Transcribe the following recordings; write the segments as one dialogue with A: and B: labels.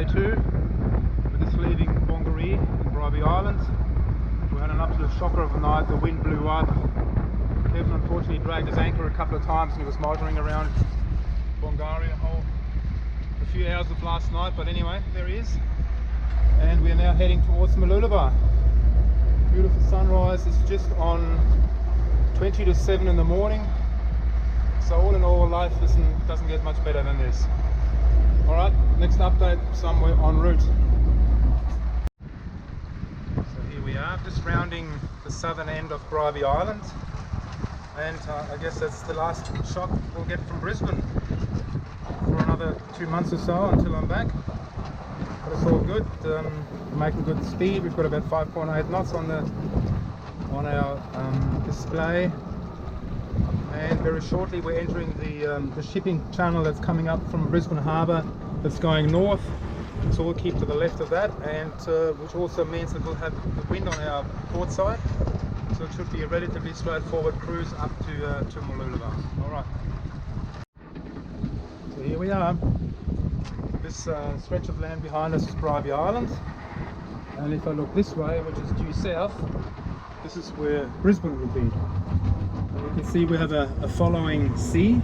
A: day 2. We're just leaving Bribie in Bribie Island. We had an absolute shocker of a night. The wind blew up. Kevin unfortunately dragged his anchor a couple of times and he was motoring around Bribie a few hours of last night, but anyway, there he is. And we are now heading towards Mooloolaba. Beautiful sunrise. It's just on 20 to 7 in the morning. So all in all, life doesn't get much better than this. Alright, next update somewhere en route. So here we are, just rounding the southern end of Bribie Island. And I guess that's the last shot we'll get from Brisbane for another 2 months or so until I'm back. But it's all good. We're making good speed. We've got about 5.8 knots on our display. And very shortly we're entering the shipping channel that's coming up from Brisbane Harbour, that's going north. So we'll keep to the left of that, and which also means that we'll have the wind on our port side. So it should be a relatively straightforward cruise up to Mooloolaba. Alright. So here we are. This stretch of land behind us is Bribie Island. And if I look this way, which is due south, this is where Brisbane would be. And you can see we have a following sea,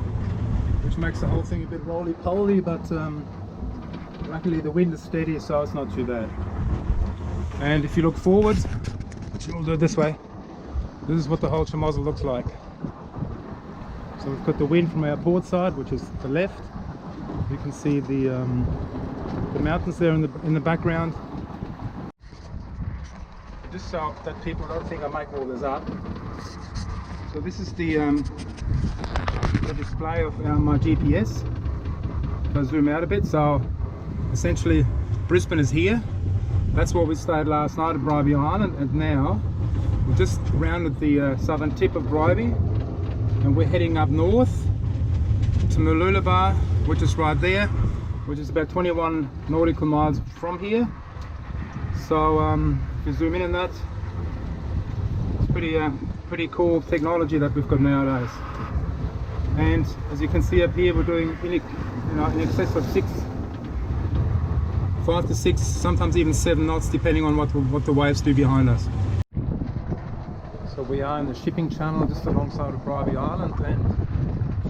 A: which makes the whole thing a bit roly-poly, but luckily the wind is steady, so it's not too bad. And if you look forward, we'll do it this way, this is what the whole Chamozzle looks like. So we've got the wind from our port side, which is the left. You can see the mountains there in the background. Just so that people don't think I make all this up. So this is the display of my GPS. If I zoom out a bit, so essentially Brisbane is here. That's where we stayed last night at Bribie Island, and now we've just rounded the southern tip of Bribie, and we're heading up north to Mooloolaba, which is right there, which is about 21 nautical miles from here. So if you zoom in on that, it's pretty cool technology that we've got nowadays. And as you can see up here, we're doing in excess of 5 to 6, sometimes even 7 knots, depending on what the waves do behind us. So we are in the shipping channel just alongside of Bribie Island, and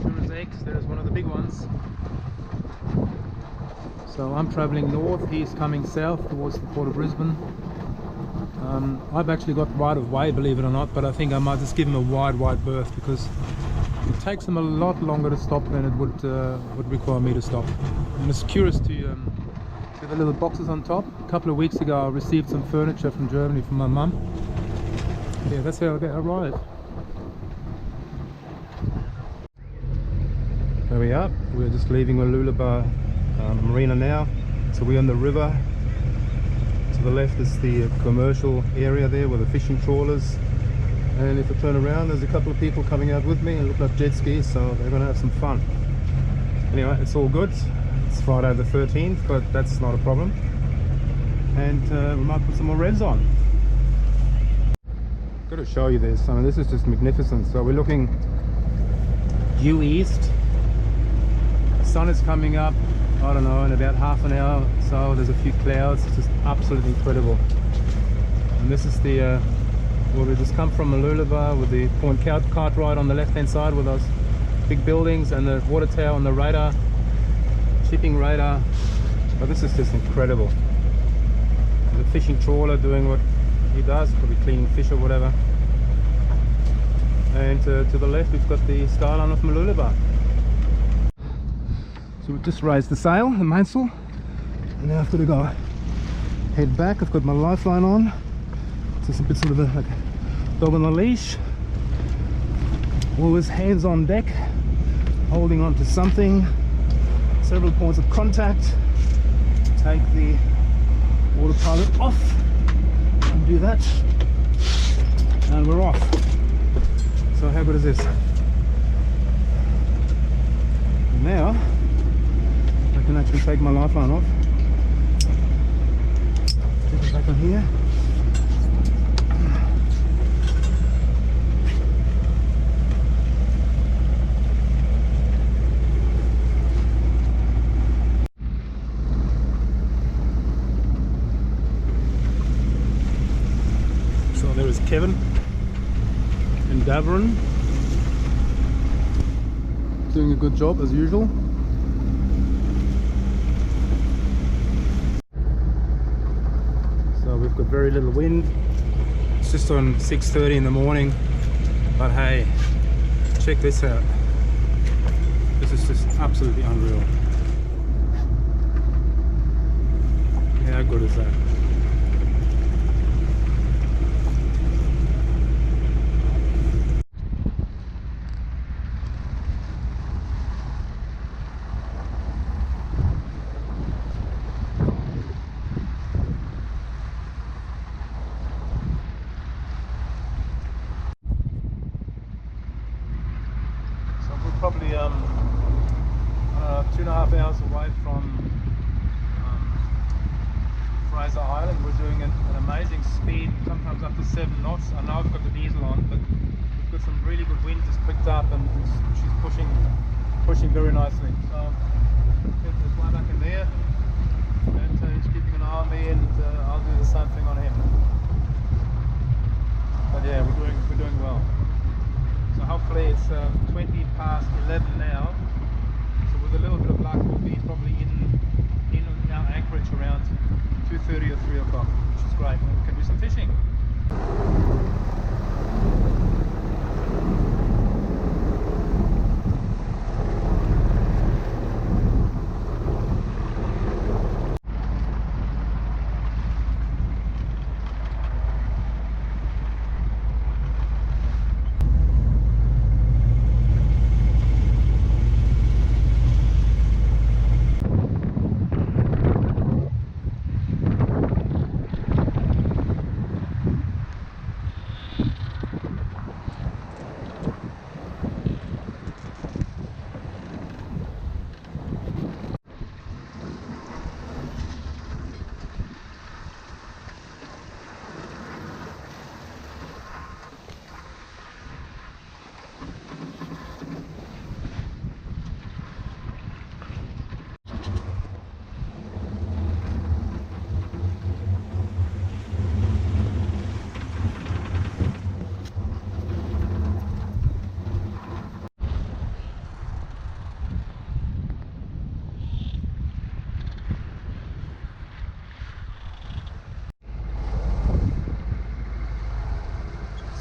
A: sure as eggs, there's one of the big ones. So I'm travelling north, he's coming south towards the port of Brisbane. I've actually got right of way, believe it or not, but I think I might just give him a wide berth, because it takes them a lot longer to stop than it would require me to stop. I'm just curious to the little boxes on top. A couple of weeks ago I received some furniture from Germany from my mum. Yeah, that's how they arrived. There we are. We're just leaving Mooloolaba Marina now. So we're on the river. To the left is the commercial area there with the fishing trawlers. And if I turn around, there's a couple of people coming out with me and look like jet skis, so they're going to have some fun. Anyway, it's all good. It's Friday the 13th, but that's not a problem. And we might put some more revs on. Got to show you this. I mean, this is just magnificent. So we're looking due east. Sun is coming up, I don't know, in about half an hour. So there's a few clouds. It's just absolutely incredible. And this is the where we just come from Mooloolaba, with the Point cart ride on the left hand side with those big buildings and the water tower on the radar, shipping radar. But this is just incredible. The fishing trawler doing what he does, probably cleaning fish or whatever. And to the left we've got the skyline of Mooloolaba. So we've just raised the sail, the mainsail, and now I've got to go head back. I've got my lifeline on. It's a bit sort of like a dog on a leash. Always hands on deck, holding on to something. Several points of contact. Take the autopilot off and do that, and we're off. So how good is this? And now I can actually take my lifeline off, take it back on here. Kevin and Davron doing a good job as usual. So we've got very little wind. It's just on 6:30 in the morning, but hey, check this out. This is just absolutely unreal. How good is that? Probably 2.5 hours away from Fraser Island. We're doing an amazing speed, sometimes up to 7 knots. I know I've got the diesel on, but we've got some really good wind just picked up, and she's pushing very nicely. So there's one back in there, and he's keeping an eye on me, and I'll do the same thing on him. But yeah, we're doing well. So hopefully it's 20 past 11 now. So with a little bit of luck, we'll be probably in our anchorage around 2:30 or 3 o'clock, which is great. And we can do some fishing.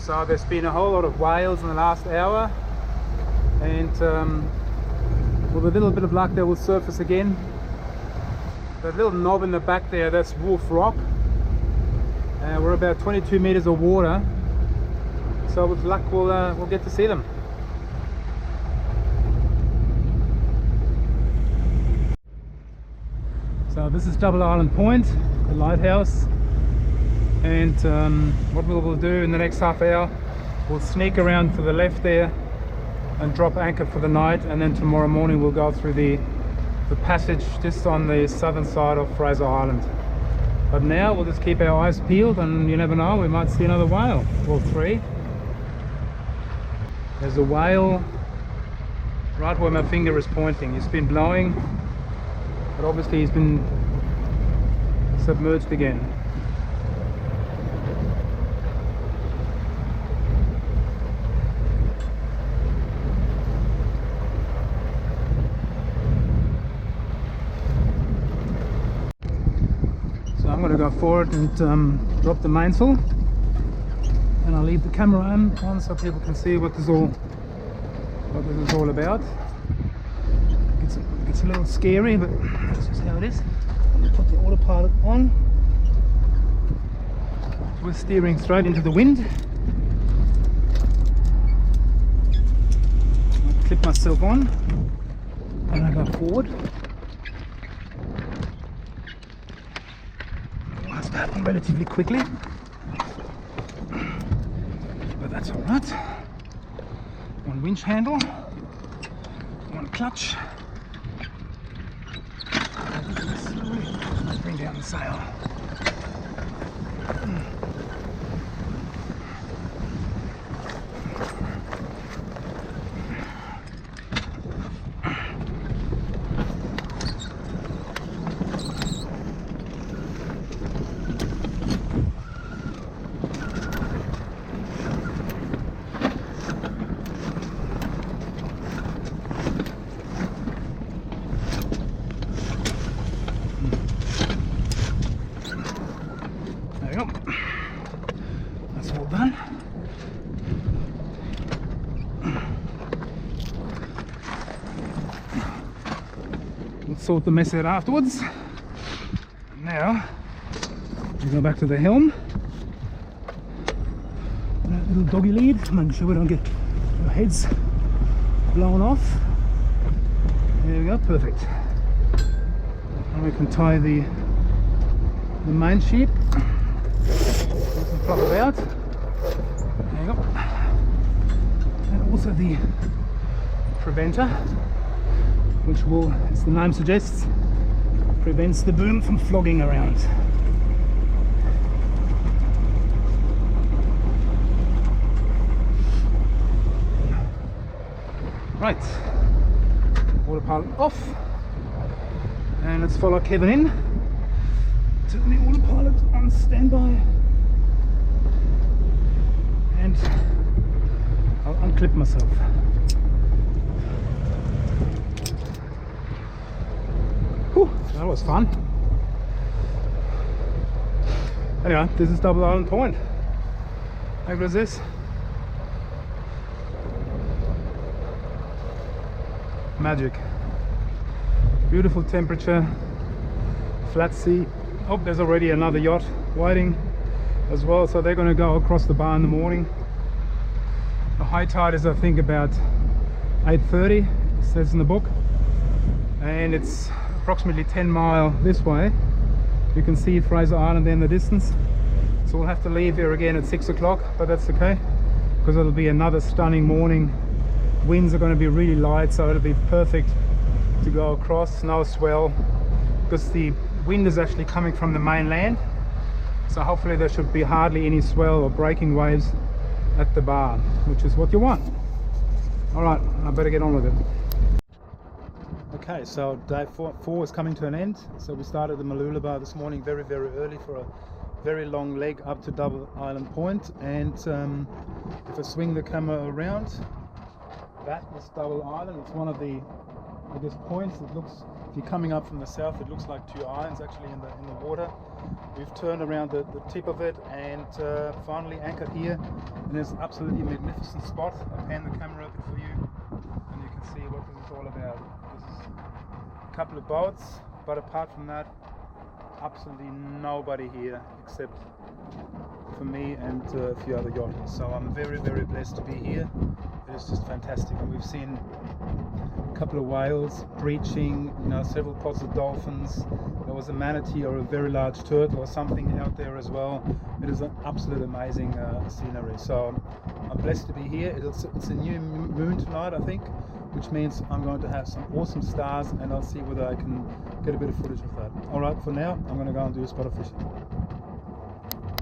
A: So there's been a whole lot of whales in the last hour, and with a little bit of luck they will surface again. That little knob in the back there, that's Wolf Rock. We're about 22 meters of water, so with luck we'll get to see them. So this is Dbl Island Point, the lighthouse. And what we'll do in the next half hour, we'll sneak around to the left there and drop anchor for the night, and then tomorrow morning we'll go through the passage just on the southern side of Fraser Island. But now we'll just keep our eyes peeled, and you never know, we might see another whale or 3. There's a whale right where my finger is pointing. He's been blowing, but obviously he's been submerged again. I'm going to go forward and drop the mainsail, and I'll leave the camera on so people can see what this is all about. It's a little scary, but that's just how it is. I'm going to put the autopilot on. We're steering straight into the wind. I'll clip myself on and I go forward. Happen relatively quickly, but that's all right. One winch handle, one clutch. Slowly bring down the sail. we go. That's all done. We'll sort the mess out afterwards. Now we go back to the helm. That little doggy lead, making sure we don't get our heads blown off. There we go, perfect. And we can tie the main sheet. We can flop it out. There you go. And also the preventer, which will, as the name suggests, prevents the boom from flogging around. Right, autopilot off, and let's follow Kevin in. Turn the autopilot on standby, and I'll unclip myself. Whew, that was fun. Anyway, this is Dbl Island Point. How good is this? Magic. Beautiful temperature, flat sea. Oh, there's already another yacht waiting as well, so they're going to go across the bar in the morning. The high tide is, I think, about 8:30, it says in the book, and it's approximately 10 miles this way. You can see Fraser Island there in the distance, so we'll have to leave here again at 6 o'clock, but that's okay because it'll be another stunning morning. Winds are going to be really light, so it'll be perfect to go across. No swell because the wind is actually coming from the mainland, so hopefully there should be hardly any swell or breaking waves at the bar, which is what you want. All right, I better get on with it. Okay, so day four is coming to an end. So we started the Malula Bar this morning very early for a very long leg up to Dbl Island Point, and if I swing the camera around, that is Dbl Island. It's one of the, I guess, points. It looks, if you're coming up from the south, it looks like two islands actually in the water. We've turned around the tip of it and finally anchored here, and it's absolutely magnificent spot. I'll pan the camera a bit for you, and you can see what this is all about. This is a couple of boats, but apart from that, absolutely nobody here except for me and a few other yachties. So I'm very blessed to be here. It is just fantastic, and we've seen a couple of whales breaching, you know, several pods of dolphins. There was a manatee or a very large turtle or something out there as well. It is an absolute amazing scenery. So I'm blessed to be here. It's a new moon tonight, I think, which means I'm going to have some awesome stars, and I'll see whether I can get a bit of footage of that. All right, for now, I'm going to go and do a spot of fishing.